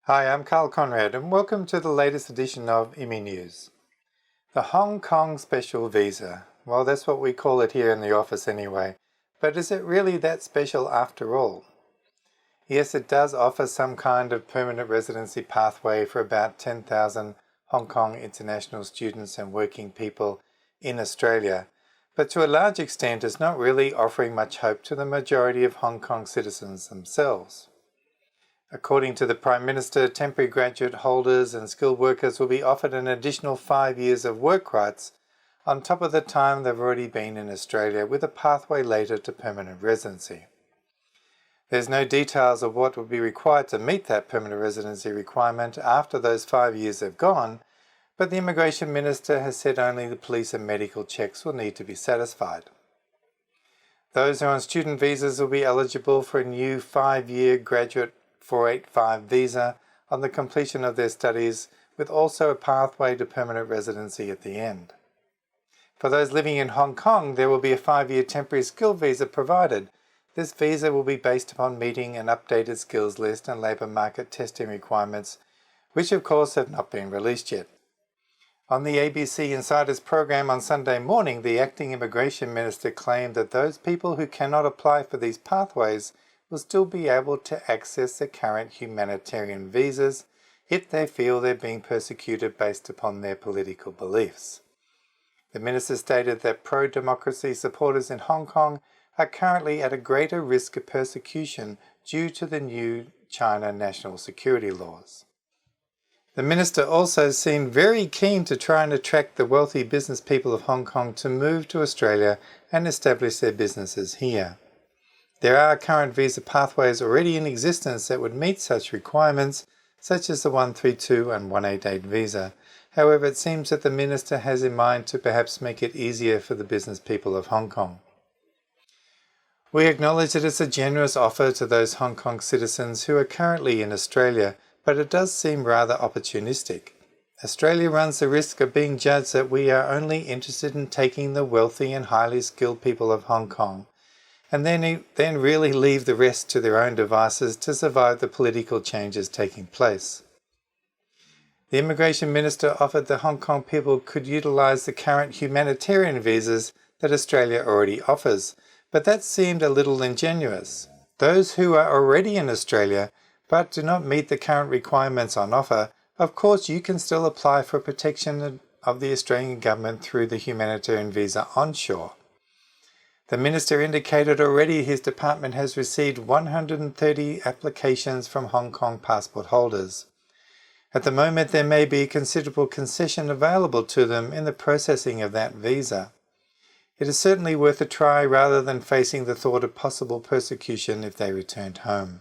Hi, I'm Karl Konrad and welcome to the latest edition of IMI News. The Hong Kong Special Visa. Well, that's what we call it here in the office anyway. But is it really that special after all? Yes, it does offer some kind of permanent residency pathway for about 10,000 Hong Kong international students and working people in Australia. But to a large extent, it's not really offering much hope to the majority of Hong Kong citizens themselves. According to the Prime Minister, temporary graduate holders and skilled workers will be offered an additional 5 years of work rights on top of the time they've already been in Australia, with a pathway later to permanent residency. There's no details of what would be required to meet that permanent residency requirement after those 5 years have gone, but the Immigration Minister has said only the police and medical checks will need to be satisfied. Those who are on student visas will be eligible for a new 5-year graduate 485 visa on the completion of their studies, with also a pathway to permanent residency at the end. For those living in Hong Kong, there will be a 5-year temporary skill visa provided. This visa will be based upon meeting an updated skills list and labour market testing requirements, which of course have not been released yet. On the ABC Insiders program on Sunday morning, the acting Immigration Minister claimed that those people who cannot apply for these pathways will still be able to access the current humanitarian visas if they feel they're being persecuted based upon their political beliefs. The minister stated that pro-democracy supporters in Hong Kong are currently at a greater risk of persecution due to the new China national security laws. The minister also seemed very keen to try and attract the wealthy business people of Hong Kong to move to Australia and establish their businesses here. There are current visa pathways already in existence that would meet such requirements, such as the 132 and 188 visa. However, it seems that the minister has in mind to perhaps make it easier for the business people of Hong Kong. We acknowledge that it's a generous offer to those Hong Kong citizens who are currently in Australia, but it does seem rather opportunistic. Australia runs the risk of being judged that we are only interested in taking the wealthy and highly skilled people of Hong Kong, and then really leave the rest to their own devices to survive the political changes taking place. The Immigration Minister offered the Hong Kong people could utilise the current humanitarian visas that Australia already offers, but that seemed a little ingenuous. Those who are already in Australia but do not meet the current requirements on offer, of course you can still apply for protection of the Australian government through the humanitarian visa onshore. The minister indicated already his department has received 130 applications from Hong Kong passport holders. At the moment, there may be considerable concession available to them in the processing of that visa. It is certainly worth a try rather than facing the thought of possible persecution if they returned home.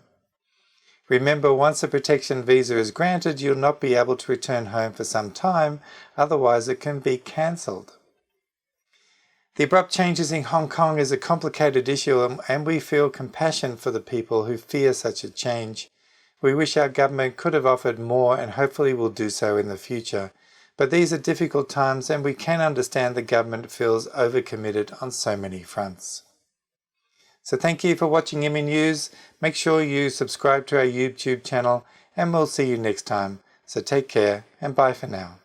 Remember, once a protection visa is granted, you'll not be able to return home for some time, otherwise it can be cancelled. The abrupt changes in Hong Kong is a complicated issue, and we feel compassion for the people who fear such a change. We wish our government could have offered more and hopefully will do so in the future. But these are difficult times and we can understand the government feels overcommitted on so many fronts. So thank you for watching IMI News. Make sure you subscribe to our YouTube channel and we'll see you next time. So take care and bye for now.